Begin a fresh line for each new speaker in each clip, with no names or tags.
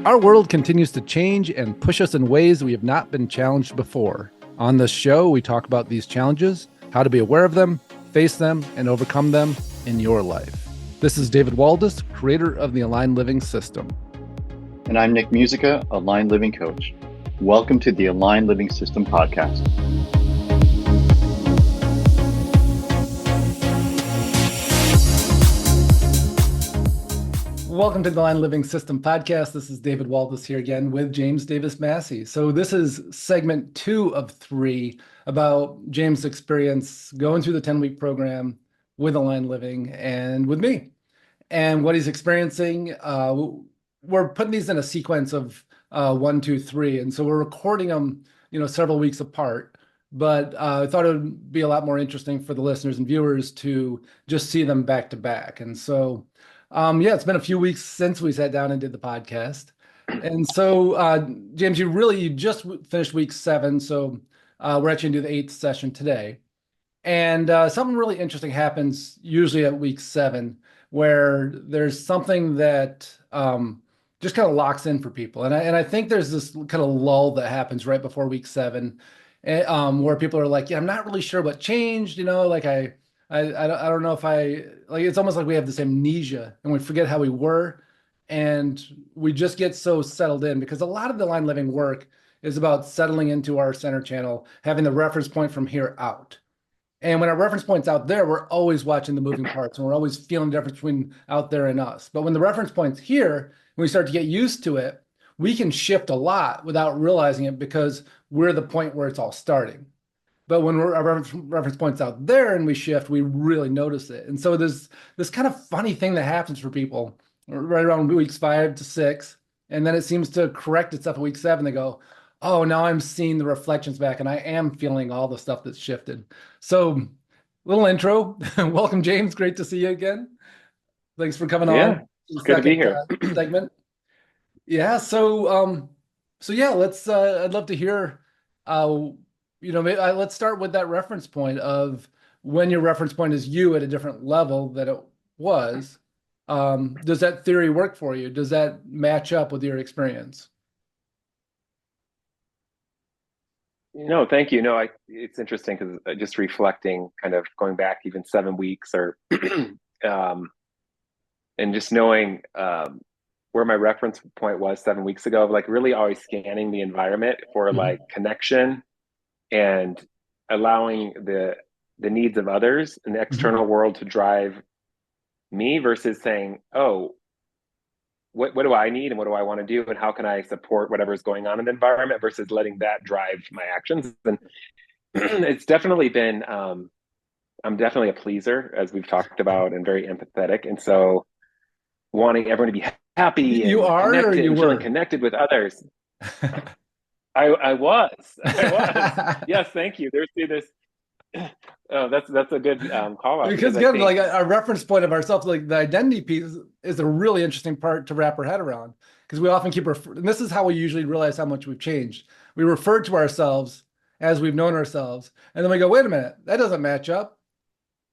Our world continues to change and push us in ways we have not been challenged before. On this show, we talk about these challenges, how to be aware of them, face them, and overcome them in your life. This is David Waldas, creator of the Aligned Living System.
And I'm Nick Musica, Aligned Living Coach. Welcome to the Aligned Living System podcast.
Welcome to the Aligned Living System podcast. This is David Waldas here again with James Davis Massey. So this is segment 2 of 3 about James' experience going through the 10-week program with Aligned Living and with me and what he's experiencing. We're putting these in a sequence of 1, 2, 3. And so we're recording them, several weeks apart. But I thought it would be a lot more interesting for the listeners and viewers to just see them back to back. And so it's been a few weeks since we sat down and did the podcast. And so, James, you just finished week 7. So we're actually going to do the 8th session today. And something really interesting happens usually at week 7, where there's something that just kind of locks in for people. And I think there's this kind of lull that happens right before week 7, where people are like, yeah, I'm not really sure what changed. I don't know if it's almost like we have this amnesia and we forget how we were, and we just get so settled in, because a lot of the Aligned Living work is about settling into our center channel, having the reference point from here out. And when our reference point's out there, we're always watching the moving parts and we're always feeling the difference between out there and us. But when the reference point's here, when we start to get used to it, we can shift a lot without realizing it, because we're the point where it's all starting. But when our reference point's out there and we shift, we really notice it. And so there's this kind of funny thing that happens for people right around weeks 5 to 6. And then it seems to correct itself at week 7. They go, oh, now I'm seeing the reflections back and I am feeling all the stuff that's shifted. So little intro. Welcome, James. Great to see you again. Thanks for coming on.
It's good to be here.
Segment. Yeah. So let's, I'd love to hear, let's start with that reference point of when your reference point is you at a different level that it was. Does that theory work for you? Does that match up with your experience?
No, thank you. No, it's interesting because just reflecting, kind of going back even 7 weeks, or and just knowing where my reference point was 7 weeks ago, like really always scanning the environment for like connection and allowing the needs of others in the external world to drive me, versus saying, oh, what do I need and what do I want to do and how can I support whatever's going on in the environment, versus letting that drive my actions. And it's definitely been, I'm definitely a pleaser, as we've talked about, and very empathetic. And so wanting everyone to be happy
you
and
are,
connected,
or you
and
were
feeling connected with others. I was. Yes, thank you. There's oh, that's a good call out,
because again, like our reference point of ourselves, like the identity piece is a really interesting part to wrap our head around, because we often keep and this is how we usually realize how much we've changed. We refer to ourselves as we've known ourselves, and then we go, wait a minute, that doesn't match up.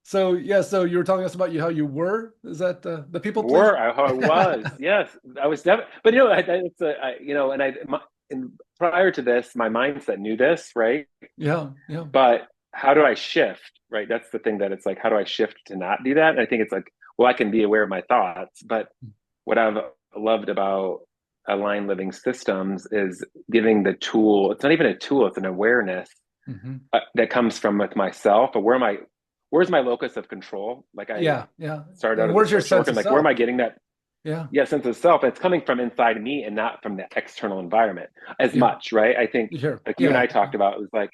So so you were telling us about how you were. Is that the people
were? How I was? Yes, I was definitely. But and prior to this, my mindset knew this, right?
Yeah.
But how do I shift? Right, that's the thing, that it's like, how do I shift to not do that? And I think it's like, well, I can be aware of my thoughts, but what I've loved about Aligned Living Systems is giving the tool. It's not even a tool; it's an awareness that comes from with myself. But where's my locus of control? Like started out.
Where's your sense of
like,
self?
where am I getting that?
Yeah,
sense of self. It's coming from inside me and not from the external environment as much, right? I think like you and I talked about, it was like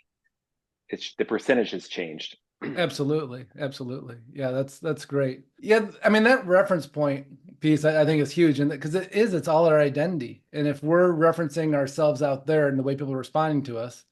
the percentage has changed.
Absolutely. Yeah, that's great. Yeah, I mean, that reference point piece I think is huge, and because it's all our identity. And if we're referencing ourselves out there and the way people are responding to us,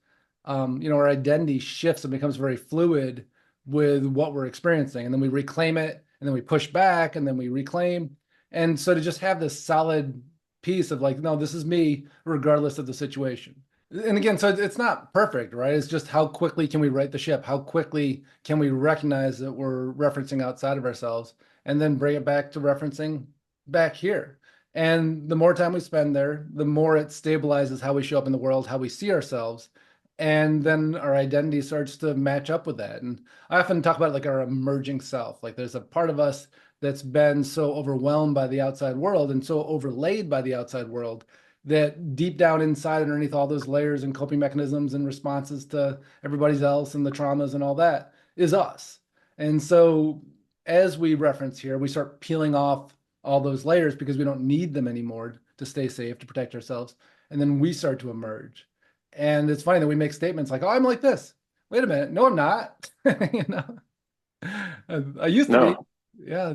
our identity shifts and becomes very fluid with what we're experiencing, and then we reclaim it, and then we push back, and then we reclaim. And so to just have this solid piece of like, no, this is me regardless of the situation. And again, so it's not perfect, right? It's just how quickly can we right the ship? How quickly can we recognize that we're referencing outside of ourselves, and then bring it back to referencing back here? And the more time we spend there, the more it stabilizes how we show up in the world, how we see ourselves. And then our identity starts to match up with that. And I often talk about like our emerging self. Like there's a part of us that's been so overwhelmed by the outside world and so overlaid by the outside world that deep down inside, underneath all those layers and coping mechanisms and responses to everybody else and the traumas and all that, is us. And so as we reference here, we start peeling off all those layers because we don't need them anymore to stay safe, to protect ourselves. And then we start to emerge. And it's funny that we make statements like, oh, I'm like this. Wait a minute. No, I'm not. You know, I used to
No.
be. Yeah.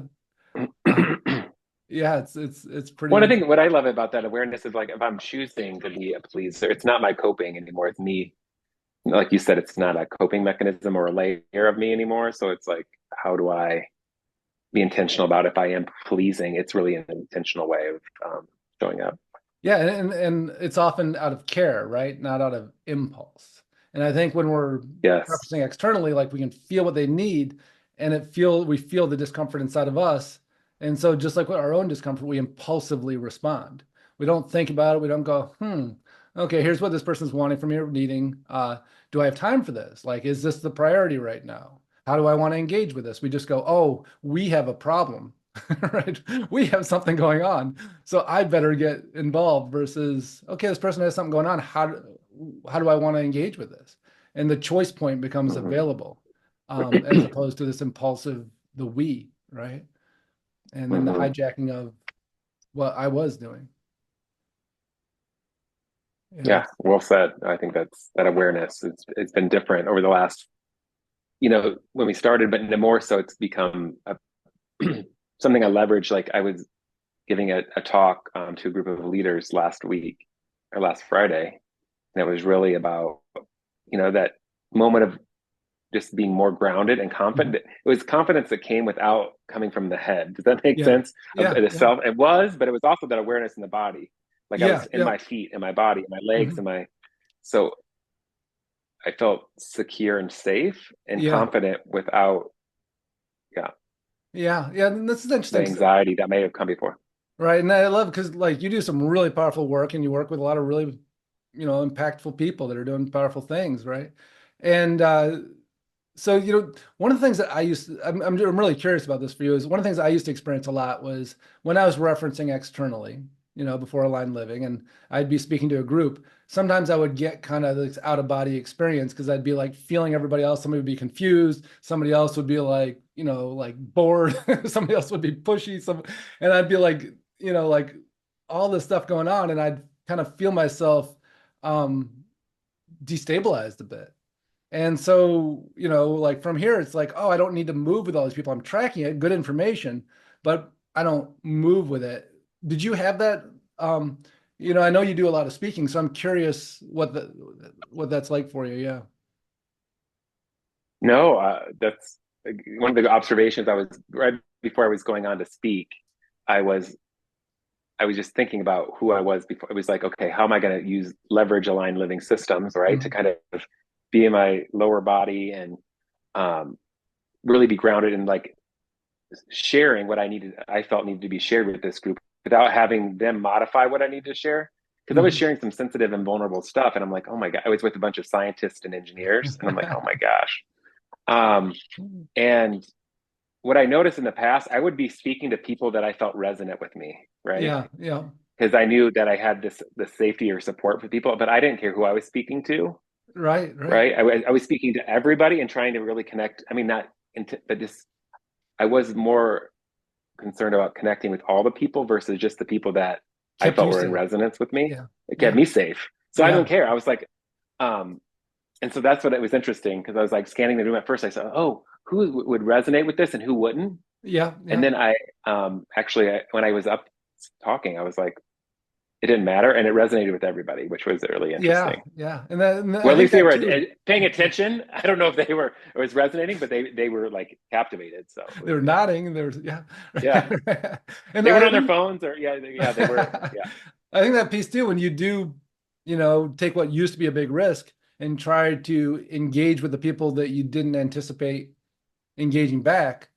Yeah, it's pretty.
One thing, what I love about that awareness is like, if I'm choosing to be a pleaser, it's not my coping anymore. It's me. Like you said, it's not a coping mechanism or a layer of me anymore. So it's like, how do I be intentional about if I am pleasing? It's really an intentional way of showing up.
Yeah, and it's often out of care, right? Not out of impulse. And I think when we're
Yes.
referencing externally, like we can feel what they need, and we feel the discomfort inside of us. And so just like with our own discomfort, we impulsively respond. We don't think about it. We don't go, okay, here's what this person's wanting from me or needing. Do I have time for this? Like, is this the priority right now? How do I want to engage with this? We just go, oh, we have a problem. Right? We have something going on. So I better get involved versus, okay, this person has something going on. How do I want to engage with this? And the choice point becomes available as opposed to this impulsive, the we, right? And then the hijacking of what I was doing.
Yeah, well said. I think that's that awareness. It's been different over the last, when we started, but more so it's become something I leverage. Like I was giving a talk to a group of leaders last Friday, and it was really about, that moment of just being more grounded and confident. It was confidence that came without coming from the head. Does that make sense? The self, it was, but it was also that awareness in the body. Like I was in my feet, in my body, in my legs, so I felt secure and safe and confident without,
And this is interesting.
the anxiety that may have come before.
Right. And I love because like you do some really powerful work and you work with a lot of really, impactful people that are doing powerful things. Right. And so, one of the things that I'm really curious about this for you is one of the things I used to experience a lot was when I was referencing externally, before Aligned Living, and I'd be speaking to a group. Sometimes I would get kind of this out of body experience because I'd be like feeling everybody else. Somebody would be confused. Somebody else would be like, like bored. Somebody else would be pushy. And I'd be like, like all this stuff going on. And I'd kind of feel myself destabilized a bit. And so, like from here, it's like, oh, I don't need to move with all these people. I'm tracking it, good information, but I don't move with it. Did you have that? I know you do a lot of speaking, so I'm curious what that's like for you. Yeah.
No, that's one of the observations. I was right before I was going on to speak. I was just thinking about who I was before. It was like, okay, how am I going to leverage aligned living systems, right, to kind of be in my lower body and really be grounded in like sharing what I felt needed to be shared with this group without having them modify what I need to share. Because I was sharing some sensitive and vulnerable stuff. And I'm like, oh my God, I was with a bunch of scientists and engineers. And I'm like, oh my gosh. And what I noticed in the past, I would be speaking to people that I felt resonant with me, right?
Yeah.
Because I knew that I had the safety or support for people, but I didn't care who I was speaking to.
Right.
I was speaking to everybody and trying to really connect. I mean, I was more concerned about connecting with all the people versus just the people that I felt were in resonance with me. It kept me safe. So I don't care. I was like, and so that's what it was interesting because I was like scanning the room at first. I said, oh, who would resonate with this and who wouldn't?
Yeah.
And then I when I was up talking, I was like, it didn't matter, and it resonated with everybody, which was really interesting.
Yeah.
Well, at least they were paying attention. I don't know if it was resonating, but they were like captivated. So
they were nodding, and
and they weren't on their phones, or they were. Yeah,
I think that piece too. When you do, take what used to be a big risk and try to engage with the people that you didn't anticipate engaging back,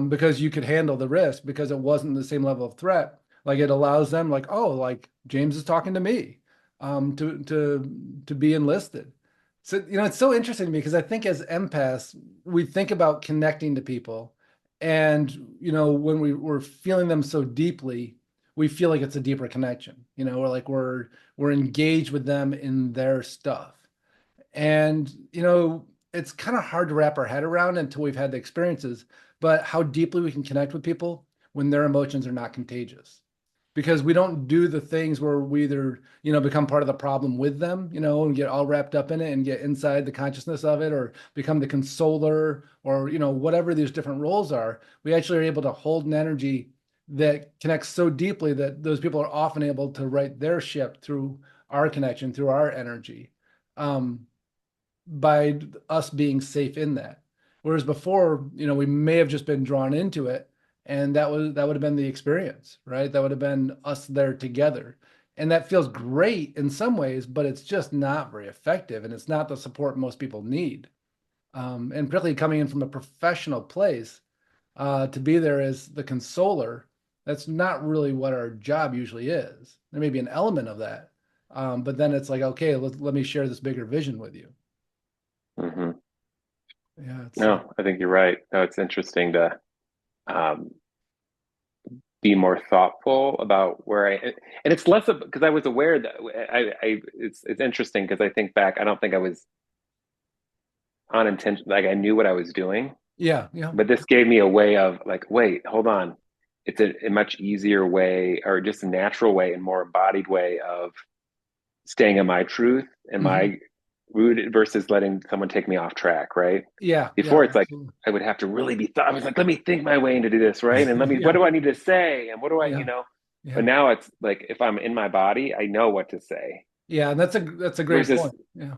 because you could handle the risk because it wasn't the same level of threat. Like it allows them like, oh, like James is talking to me, to be enlisted. So, it's so interesting to me because I think as empaths, we think about connecting to people. And, when we're feeling them so deeply, we feel like it's a deeper connection. We're like we're engaged with them in their stuff. And, it's kind of hard to wrap our head around until we've had the experiences, but how deeply we can connect with people when their emotions are not contagious. Because we don't do the things where we either, become part of the problem with them, and get all wrapped up in it and get inside the consciousness of it, or become the consoler, or, whatever these different roles are. We actually are able to hold an energy that connects so deeply that those people are often able to right their ship through our connection, through our energy. By us being safe in that. Whereas before, we may have just been drawn into it, and that would have been the experience, right? That would have been us there together. And that feels great in some ways, but it's just not very effective, and it's not the support most people need. And particularly coming in from a professional place, to be there as the consoler, that's not really what our job usually is. There may be an element of that, but then it's like, okay, let me share this bigger vision with you.
Hmm.
Yeah, it's
No, I think you're right. No, it's interesting to um, be more thoughtful about where and it's less of because I was aware that it's interesting because I think back, I don't think I was unintentional, like I knew what I was doing,
yeah, yeah,
but this gave me a way of like, wait, hold on. It's a much easier way or just a natural way and more embodied way of staying in my truth and
hmm
my root versus letting someone take me off track, right?
yeah, yeah,
Before it's like
absolutely.
I would have to really be thought. I was like, let me think my way into this, right? And let me, what
Yeah,
do I need to say? And what do I,
yeah,
But
yeah,
now it's like if I'm in my body, I know what to say.
yeah, and that's a great
Versus,
point. Yeah,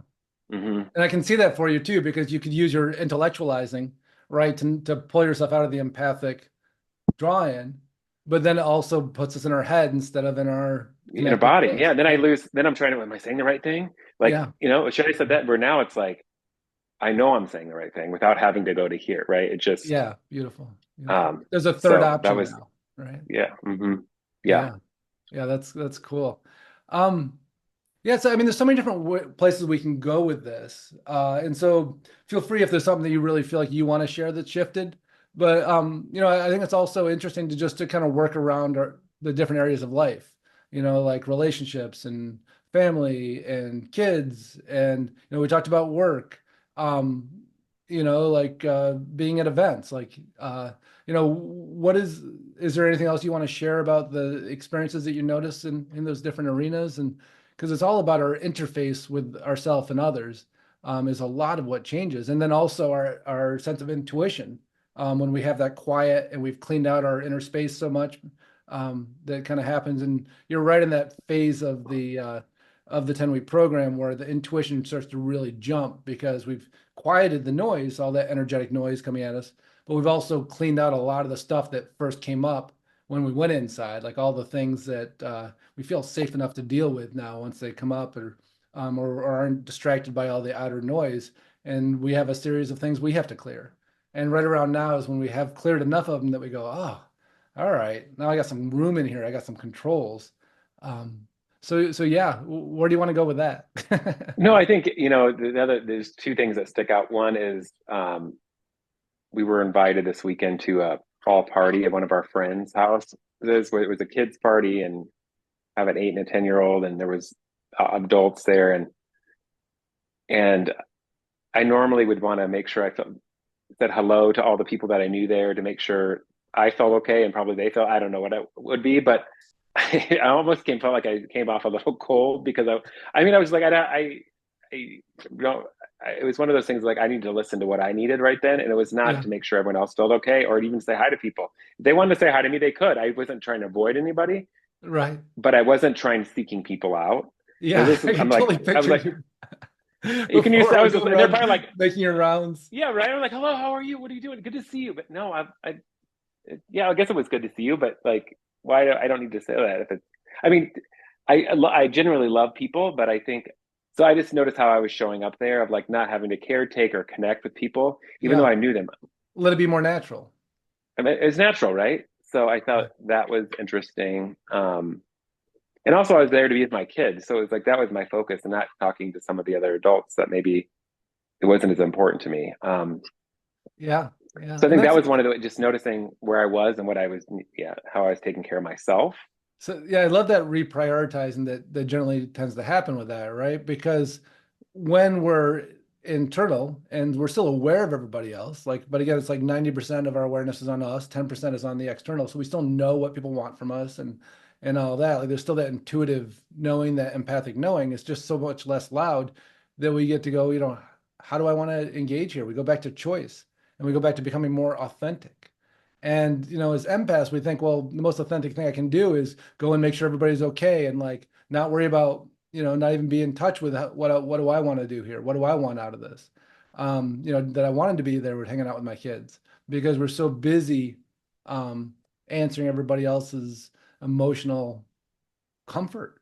hmm
and I can see that for you too, because you could use your intellectualizing, right, to pull yourself out of the empathic draw-in, but then it also puts us in our head instead of in our
in a
connected
body,
place.
yeah. Then I
Yeah,
lose. Then I'm trying to. Am I saying the right thing? Like,
yeah,
should I said that? Where now it's like I know I'm saying the right thing without having to go to here, right? It just,
yeah, beautiful, beautiful. There's a third
so that
option
was,
now, right?
yeah, yeah.
Yeah, yeah, that's cool. Um, Yeah, so I mean, there's so many different places we can go with this, and so feel free if there's something that you really feel like you want to share that shifted. But I think it's also interesting to just to kind of work around the different areas of life, like relationships and family and kids, and we talked about work, um, like being at events, like what is there anything else you want to share about the experiences that you noticed in those different arenas and because it's all about our interface with ourself and others is a lot of what changes. And then also our sense of intuition when we have that quiet and we've cleaned out our inner space so much that kind of happens. And you're right in that phase of the 10-week program where the intuition starts to really jump because we've quieted the noise, all that energetic noise coming at us, but we've also cleaned out a lot of the stuff that first came up when we went inside, like all the things that we feel safe enough to deal with now once they come up or aren't distracted by all the outer noise. And we have a series of things we have to clear. And right around now is when we have cleared enough of them that we go, oh, all right, now I got some room in here. I got some controls. So yeah, where do you want to go with that?
No, I think, there's two things that stick out. One is we were invited this weekend to a fall party at one of our friends' house. It was a kids' party and have an 8 and a 10-year-old, and there was adults there, and I normally would want to make sure said hello to all the people that I knew there to make sure I felt okay and probably they felt. I don't know what it would be, but I almost felt like I came off a little cold because I was like I don't. It was one of those things like I needed to listen to what I needed right then, and it was not
Yeah,
to make sure everyone else felt okay or even say hi to people. If they wanted to say hi to me, they could. I wasn't trying to avoid anybody,
right.
but I wasn't trying seeking people out. So
Yeah,
this
I
is,
can totally
I was
picture
like,
you
you can use.
before, like going
They're probably
around
like,
making your rounds.
yeah, right. I'm like, hello, how are you? What are you doing? Good to see you. But no, yeah, I guess it was good to see you, but like, why? I don't need to say that if it's. I mean, I generally love people, but I think so. I just noticed how I was showing up there of like not having to caretake or connect with people, even though
Yeah,
I knew them.
let it be more natural.
I mean, it's natural, right? So I thought that was interesting. And also I was there to be with my kids. So it was like, that was my focus, and not talking to some of the other adults that maybe it wasn't as important to me.
Yeah. Yeah.
So I
And
think that
that's,
was one of the, just noticing where I was and what I was, yeah, how I was taking care of myself.
so yeah, I love that reprioritizing that generally tends to happen with that, right? Because when we're internal and we're still aware of everybody else, like, but again, it's like 90% of our awareness is on us, 10% is on the external. So we still know what people want from us and all that. Like there's still that intuitive knowing, that empathic knowing. It's just so much less loud that we get to go, how do I want to engage here? We go back to choice and we go back to becoming more authentic. And as empaths, we think, well, the most authentic thing I can do is go and make sure everybody's okay and like not worry about, not even be in touch with what do I want to do here? What do I want out of this? That I wanted to be there with hanging out with my kids because we're so busy answering everybody else's emotional comfort.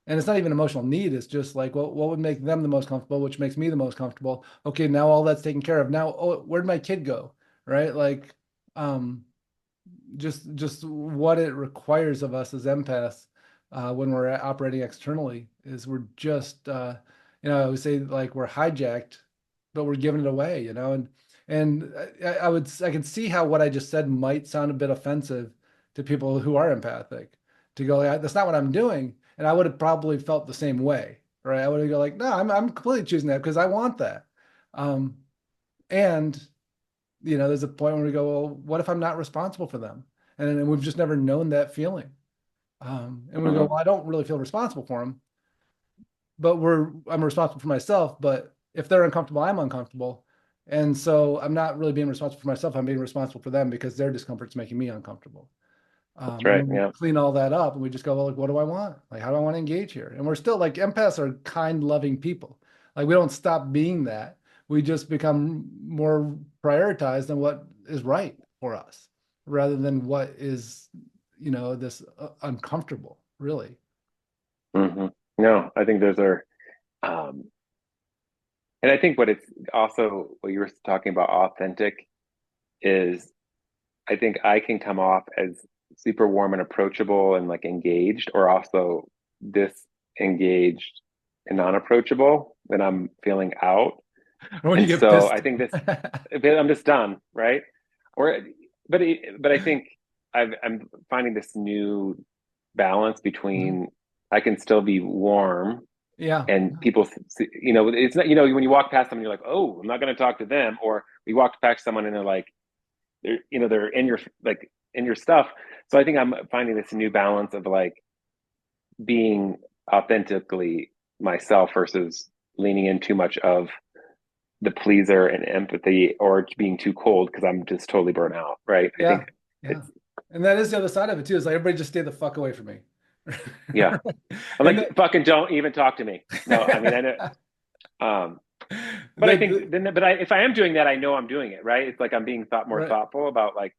And it's not even emotional need. It's just like, well, what would make them the most comfortable, which makes me the most comfortable. Okay, now all that's taken care of. Now, oh, where'd my kid go? Right? Like, um, just what it requires of us as empaths when we're operating externally is we're just I would say like we're hijacked, but we're giving it away, and I can see how what I just said might sound a bit offensive to people who are empathic to go, "Yeah, that's not what I'm doing," and I would have probably felt the same way, right? I would have go like, no, I'm completely choosing that because I want that. um, and there's a point where we go, well, what if I'm not responsible for them? And we've just never known that feeling. And we go,
Mhm.
well, I don't really feel responsible for them, but I'm responsible for myself. But if they're uncomfortable, I'm uncomfortable. And so I'm not really being responsible for myself. I'm being responsible for them because their discomfort's making me uncomfortable.
That's
And
right.
then we
Yeah.
clean all that up and we just go, well, like, what do I want? Like, how do I want to engage here? And we're still like empaths are kind, loving people. Like we don't stop being that. We just become more prioritized on what is right for us rather than what is, this uncomfortable, really.
Hmm. No, I think those are, um, and I think what it's also, what you were talking about authentic is, I think I can come off as super warm and approachable and like engaged, or also disengaged and non-approachable when I'm feeling out.
Or when you
And
get
so
pissed.
I think this, I'm just done, right? Or, but I think I'm finding this new balance
Mhm.
between, I can still be warm
Yeah.
and people, it's not, when you walk past someone, you're like, oh, I'm not going to talk to them. Or we walked past someone and they're like, they're in your, like in your stuff. So I think I'm finding this new balance of like being authentically myself versus leaning in too much of the pleaser and empathy, or being too cold because I'm just totally burnt out. Right. I think
Yeah. Yeah.
it's,
And that is the other side of it too. Is like everybody just stay the fuck away from me.
yeah. I'm
And
like, fucking don't even talk to me. No, I mean, I know. Um, but I think
the,
then, if I am doing that, I know I'm doing it right. It's like I'm being more
right.
thoughtful about like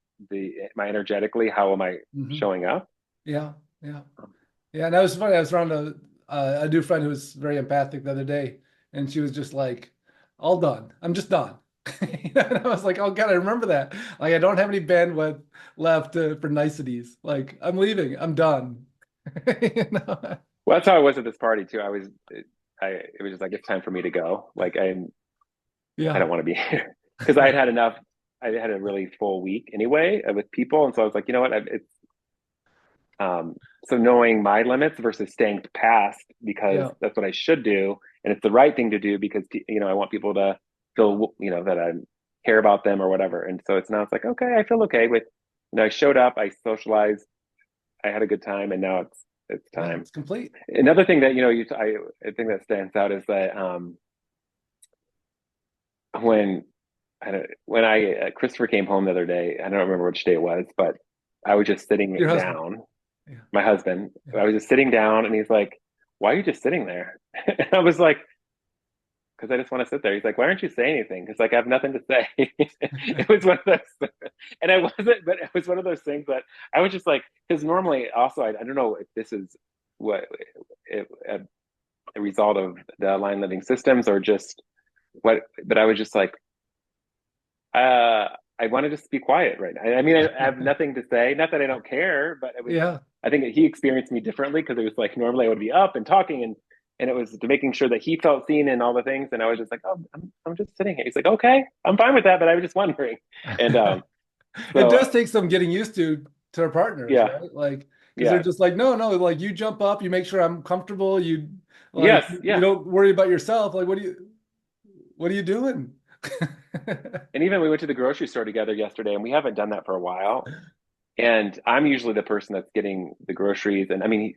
my energetically, how am I
Mhm.
showing up?
Yeah. Yeah. Yeah, and that was funny. I was around a new friend who was very empathic the other day, and she was just like, "All done. I'm just done." And I was like, "Oh God, I remember that. Like, I don't have any bandwidth left for niceties. Like, I'm leaving. I'm done." You know?
Well, that's how I was at this party too. It was just like, it's time for me to go. Like I
Yeah,
don't want to be here because I had had enough. I had a really full week anyway with people, and so I was like, you know what, it's so knowing my limits versus staying past because
yeah,
that's what I should do, and it's the right thing to do because I want people to feel that I care about them or whatever. And so it's like, okay, I feel okay with, I showed up, I socialized, I had a good time, and now it's
yeah.
time.
It's complete.
Another thing that I think that stands out is that when when I Christopher came home the other day, I don't remember which day it was, but I was just
Your
sitting
husband.
down.
Yeah,
My husband,
yeah.
I was just sitting down, and he's like, "Why are you just sitting there?" And I was like, "Because I just want to sit there." He's like, "Why aren't you saying anything?" Because like I have nothing to say. It was one of those, and I wasn't, but it was one of those things that I was just like, because normally also I don't know if this is what a result of the aligned living systems or just what, but I was just like, I wanted to just be quiet right now. I mean, I have nothing to say. Not that I don't care, but it was.
Yeah.
I think he experienced me differently because it was like normally I would be up and talking, and it was making sure that he felt seen and all the things. And I was just like, oh, I'm just sitting here. He's like, okay, I'm fine with that, but I was just wondering. And
It
so
does take some getting used to their partners,
yeah,
right? Like, because they're
yeah,
just like, no, like you jump up, you make sure I'm comfortable, you like
yes,
you
yeah.
don't worry about yourself. Like, what are you doing?
And even we went to the grocery store together yesterday, and we haven't done that for a while. And I'm usually the person that's getting the groceries. And I mean,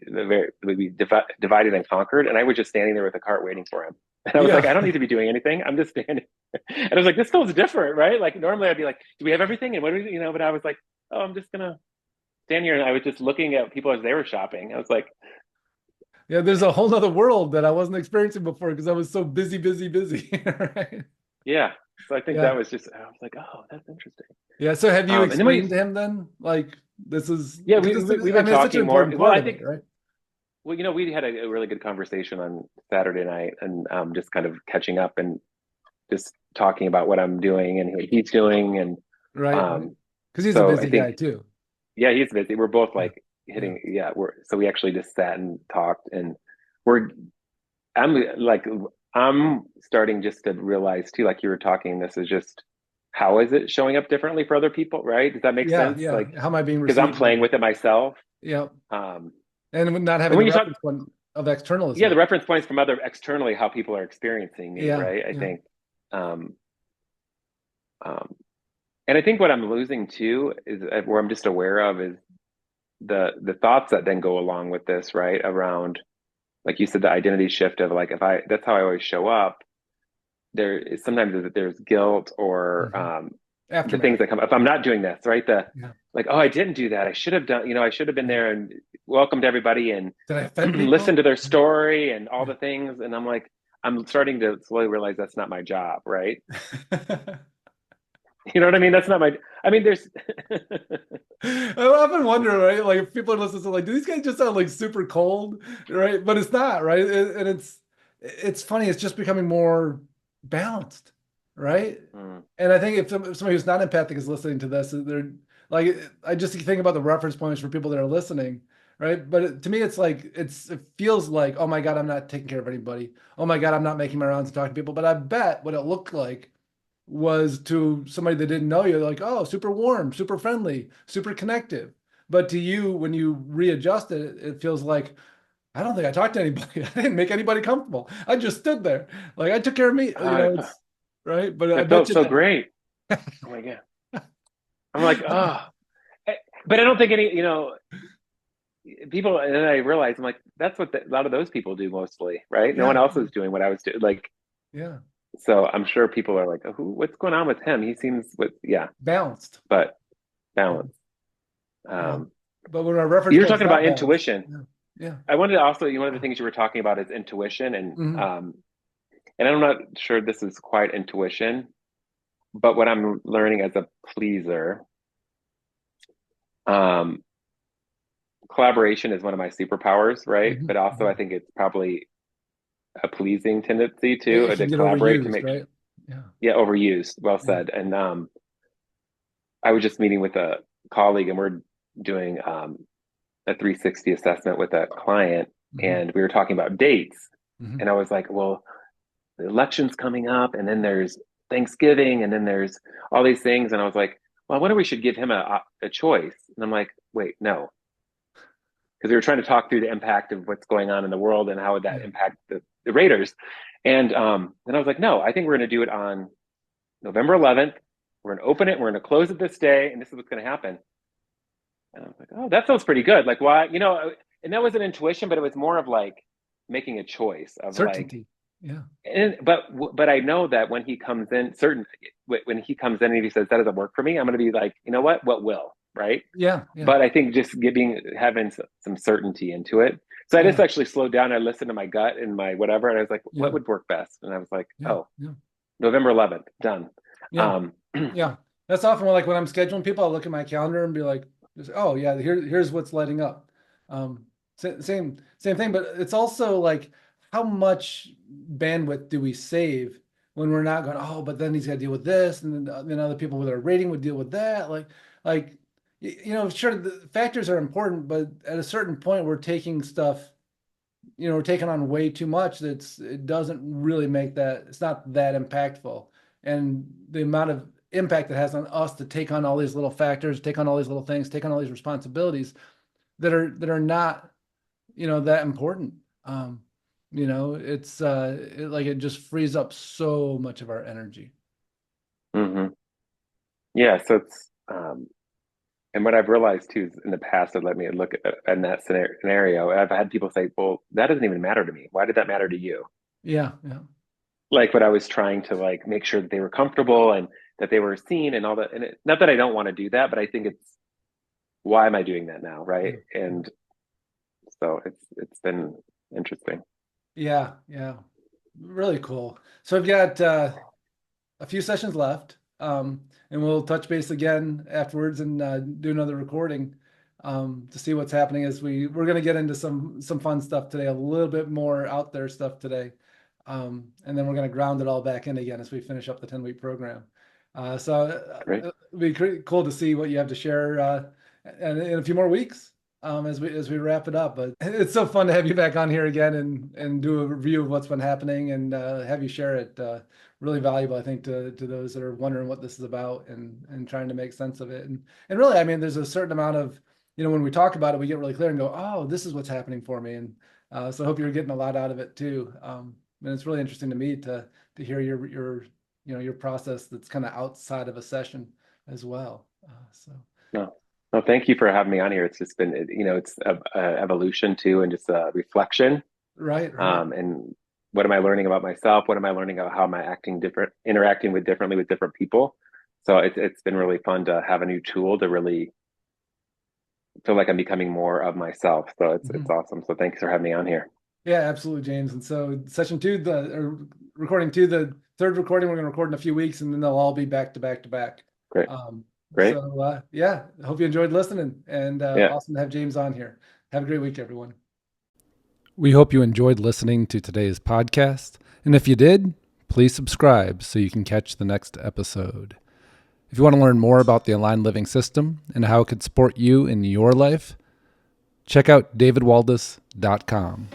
we divided and conquered. And I was just standing there with a cart waiting for him. And I was like,
Yeah.
I don't need to be doing anything. I'm just standing. And I was like, this feels different, right? Like normally I'd be like, do we have everything? And what do we, but I was like, oh, I'm just going to stand here. And I was just looking at people as they were shopping. I was like,
Yeah, there's a whole other world that I wasn't experiencing before because I was so busy, right?
yeah. So I think
Yeah.
that was just, I was like, oh, that's interesting.
Yeah. So have you
And then
explained to him then, like, this is,
yeah,
because
we've
I
been
mean, it's such an
talking more.
important
Well,
part
I
of it,
think,
right?
well, we had a really good conversation on Saturday night and just kind of catching up and just talking about what I'm doing and what he's doing. And
Right. Because he's a
so I
busy guy
think,
too.
yeah, he's busy. We're both
Yeah.
like hitting, so we actually just sat and talked and we're, I'm like, I'm starting just to realize too, like you were talking, this is just, how is it showing up differently for other people? Right. Does that make
Yeah.
sense?
Yeah.
Like,
How am I being
because I'm
received?
playing with it myself.
Yeah.
Um,
And not
and
having
when
the
you talk,
reference point of external as
yeah, the
well.
reference points from other externally, how people are experiencing me,
Yeah.
right? I
Yeah.
think, um, and I think what I'm losing too is where I'm just aware of is the thoughts that then go along with this, right? Around, like you said, the identity shift of like, if I, that's how I always show up. There is sometimes there's guilt or
Mhm.
the things
Aftermath.
that come if I'm not doing this, right? The
Yeah.
like, oh, I didn't do that. I should have done, I should have been
Yeah.
there and welcomed everybody and
Did I offend
listened
people?
to their story and all
Yeah.
the things. And I'm like, I'm starting to slowly realize that's not my job, right? You know what I mean? That's not my, I mean, there's,
I've often wondering, right? Like if people are listening to like, do these guys just sound like super cold, right? But it's not, right? And it's funny. It's just becoming more balanced, right?
Mm,
And I think if somebody who's not empathic is listening to this, they're like, I just think about the reference points for people that are listening, right? But to me, it's like it feels like, oh my God, I'm not taking care of anybody. Oh my God, I'm not making my rounds and talking to people. But I bet what it looked like was to somebody that didn't know you, like, oh, super warm, super friendly, super connective. But to you, when you readjust it, it feels like, I don't think I talked to anybody. I didn't make anybody comfortable. I just stood there. Like I took care of me, right. But I
it
bet
felt
you
so
that,
great. Oh my God. I'm like, oh, but I don't think any, people, and then I realized I'm like, that's what a lot of those people do mostly, right? No one
yeah,
else is doing what I was doing. Like,
yeah,
so I'm sure people are like, oh, what's going on with him? He seems yeah,
balanced.
but
Yeah,
balance.
yeah.
Um,
But when our reference
you were
point's
talking
not
about
balanced,
intuition.
yeah, yeah.
I wanted to also, one of the things you were talking about is intuition,
Mhm.
and I'm not sure this is quite intuition, but what I'm learning as a pleaser, um, collaboration is one of my superpowers, right?
Mhm.
But also, I
Mhm.
think it's probably a pleasing tendency too,
It
to
can get
collaborate to
overused,
make,
right? Yeah,
yeah, overused. Well
yeah.
said. And I was just meeting with a colleague, and we're doing a 360 assessment with a client,
Mhm.
and we were talking about dates.
Mhm.
And I was like, well, the election's coming up, and then there's Thanksgiving, and then there's all these things. And I was like, well, I wonder we should give him a choice. And I'm like, wait, no, because we were trying to talk through the impact of what's going on in the world and how would that
Yeah,
impact the Raiders. And then I was like, no, I think we're going to do it on November 11th. We're going to open it. We're going to close it this day, and this is what's going to happen. And I was like, oh, that sounds pretty good. Like, why, and that was an intuition, but it was more of like making a choice of like,
certainty. Yeah,
and but I know that when he comes in, when he comes in and he says that doesn't work for me, I'm going to be like, you know what will, right?
yeah, yeah,
But I think just having some certainty into it. So I just
yeah,
actually slowed down. I listened to my gut and my whatever, and I was like, what
yeah,
would work best? And I was like,
yeah,
oh,
yeah,
November 11th, done.
yeah.
Um,
Yeah, that's often like when I'm scheduling people, I'll look at my calendar and be like, oh yeah, here's what's lighting up. Same thing, but it's also like how much bandwidth do we save when we're not going, oh, but then he's got to deal with this, and then other people with their rating would deal with that. Like, sure, the factors are important, but at a certain point, we're taking stuff, we're taking on way too much. It doesn't really make that, it's not that impactful. And the amount of impact it has on us to take on all these little factors, take on all these little things, take on all these responsibilities that are not, that important. It's it just frees up so much of our energy.
Mm-hmm. Yeah. So it's, and what I've realized too is in the past, that let me look at in that scenario. I've had people say, well, that doesn't even matter to me. Why did that matter to you?
Yeah. Yeah.
Like what I was trying to like make sure that they were comfortable and that they were seen and all that. And not that I don't want to do that, but I think it's, why am I doing that now? Right.
Yeah.
And so it's been interesting.
Yeah. Yeah. Really cool. So I've got a few sessions left, and we'll touch base again afterwards and do another recording to see what's happening as we're going to get into some fun stuff today, a little bit more out there stuff today. And then we're going to ground it all back in again as we finish up the 10-week program. So it'll be cool to see what you have to share in a few more weeks as we wrap it up. But it's so fun to have you back on here again and do a review of what's been happening and have you share it. Really valuable, I think, to those that are wondering what this is about and trying to make sense of it. And really, I mean, there's a certain amount of, when we talk about it, we get really clear and go, oh, this is what's happening for me. And so I hope you're getting a lot out of it too. And it's really interesting to me to hear your process that's kind of outside of a session as well.
No, thank you for having me on here. It's just been, it's a evolution too, and just a reflection.
Right.
And what am I learning about myself? What am I learning about how am I interacting differently with different people? So it's been really fun to have a new tool to really feel like I'm becoming more of myself. So it's awesome. So thanks for having me on here.
Yeah, absolutely, James. And so session 2, recording 2, the third recording, we're going to record in a few weeks, and then they'll all be back to back to back.
Great. Great.
So yeah, I hope you enjoyed listening, and awesome to have James on here. Have a great week, everyone. We hope you enjoyed listening to today's podcast. And if you did, please subscribe so you can catch the next episode. If you want to learn more about the Aligned Living System and how it could support you in your life, check out davidwaldas.com.